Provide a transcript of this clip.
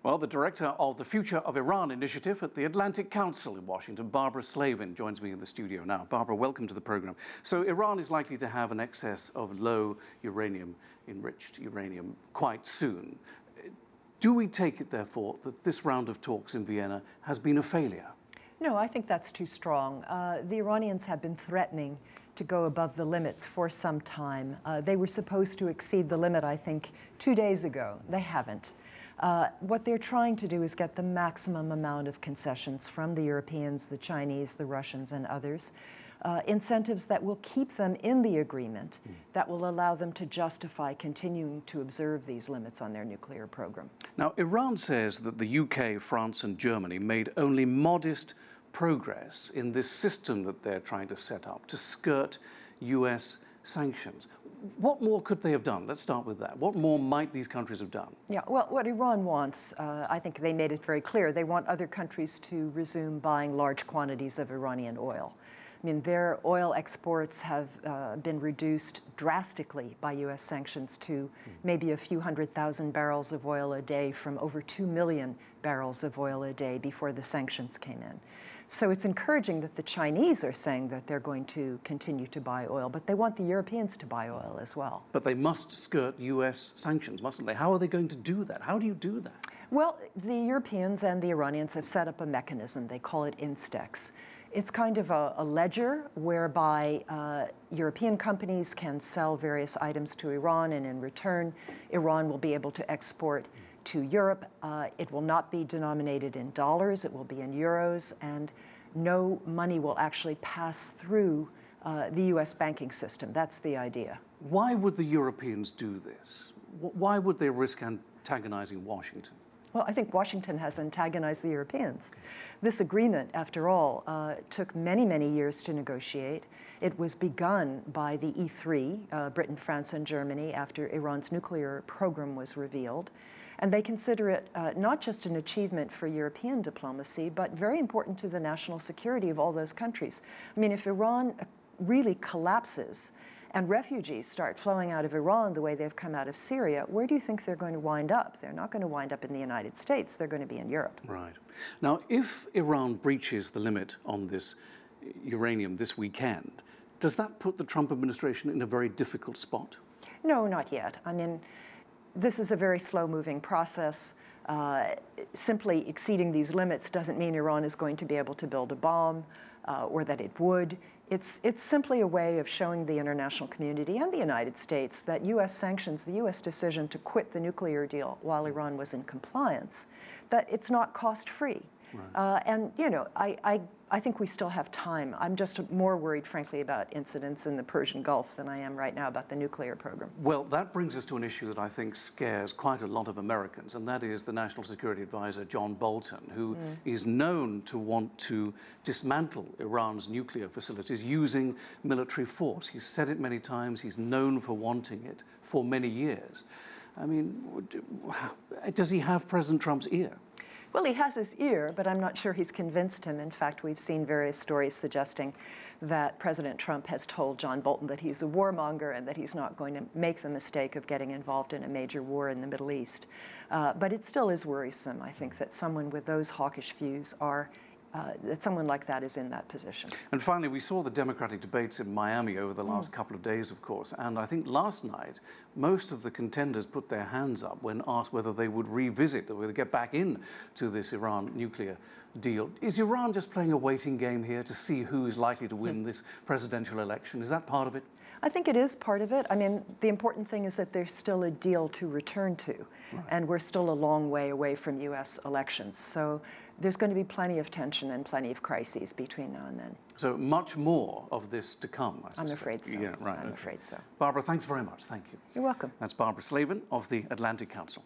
Well, the director of the Future of Iran initiative at the Atlantic Council in Washington, Barbara Slavin, joins me in the studio now. Barbara, welcome to the program. So Iran is likely to have an excess of low uranium, enriched uranium, quite soon. Do we take it, therefore, that this round of talks in Vienna has been a failure? No, I think that's too strong. The Iranians have been threatening to go above the limits for some time. They were supposed to exceed the limit, I think, 2 days ago. They haven't. What they're trying to do is get the maximum amount of concessions from the Europeans, the Chinese, the Russians, and others, incentives that will keep them in the agreement, that will allow them to justify continuing to observe these limits on their nuclear program. Now, Iran says that the UK, France, and Germany made only modest progress in this system that they're trying to set up to skirt US sanctions. What more could they have done? Let's start with that. What more might these countries have done? Yeah, well, what Iran wants, I think they made it very clear, they want other countries to resume buying large quantities of Iranian oil. I mean, their oil exports have been reduced drastically by U.S. sanctions to maybe a few 100,000 barrels of oil a day from over 2 million barrels of oil a day before the sanctions came in. So it's encouraging that the Chinese are saying that they're going to continue to buy oil, but they want the Europeans to buy oil as well. But they must skirt U.S. sanctions, mustn't they? How are they going to do that? How do you do that? Well, the Europeans and the Iranians have set up a mechanism. They call it Instex. It's kind of a ledger whereby European companies can sell various items to Iran, and in return, Iran will be able to export to Europe. It will not be denominated in dollars, it will be in euros, and no money will actually pass through the US banking system. That's the idea. Why would the Europeans do this? Why would they risk antagonizing Washington? Well, I think Washington has antagonized the Europeans. This agreement, after all, took many, many years to negotiate. It was begun by the E3, Britain, France, and Germany, after Iran's nuclear program was revealed. And they consider it not just an achievement for European diplomacy, but very important to the national security of all those countries. I mean, if Iran really collapses and refugees start flowing out of Iran the way they've come out of Syria, where do you think they're going to wind up? They're not going to wind up in the United States. They're going to be in Europe. Right. Now, if Iran breaches the limit on this uranium this weekend, does that put the Trump administration in a very difficult spot? No, not yet. I mean, this is a very slow-moving process. Simply exceeding these limits doesn't mean Iran is going to be able to build a bomb or that it would. It's simply a way of showing the international community and the United States that U.S. sanctions, the U.S. decision to quit the nuclear deal while Iran was in compliance, that it's not cost-free. Right. And, you know, I think we still have time. I'm just more worried, frankly, about incidents in the Persian Gulf than I am right now about the nuclear program. Well, that brings us to an issue that I think scares quite a lot of Americans, and that is the National Security Advisor, John Bolton, who is known to want to dismantle Iran's nuclear facilities using military force. He's said it many times. He's known for wanting it for many years. I mean, does he have President Trump's ear? Well, he has his ear, but I'm not sure he's convinced him. In fact, we've seen various stories suggesting that President Trump has told John Bolton that he's a warmonger and that he's not going to make the mistake of getting involved in a major war in the Middle East. But it still is worrisome, I think, that someone with those hawkish views that someone like that is in that position. And finally, we saw the Democratic debates in Miami over the last couple of days, of course, and I think last night, most of the contenders put their hands up when asked whether they would revisit, or whether get back in to this Iran nuclear deal. Is Iran just playing a waiting game here to see who is likely to win this presidential election? Is that part of it? I think it is part of it. I mean, the important thing is that there's still a deal to return to, and we're still a long way away from U.S. elections. So there's going to be plenty of tension and plenty of crises between now and then. So much more of this to come, I suspect. I'm afraid so. Yeah, right. I'm afraid so. Barbara, thanks very much. Thank you. You're welcome. That's Barbara Slavin of the Atlantic Council.